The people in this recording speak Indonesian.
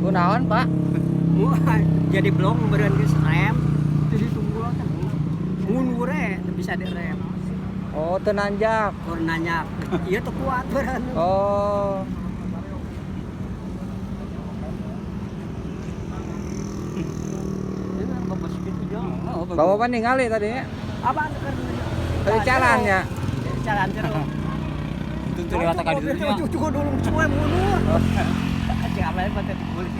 Kunaon, Pak? Jadi belum beren geus rem. Jadi tunggu kan. Mundur bisa direm. Oh, teu nanjak. Kur nanyak. Ieu teu kuat beren. Oh. Bawa apa ningali tadi ya? Apaan keur? Tadi jalannya. Jalan terus. Itu lewat kali dulu. Cukup dulu cukup mundur. Cek apa ya pada dibully.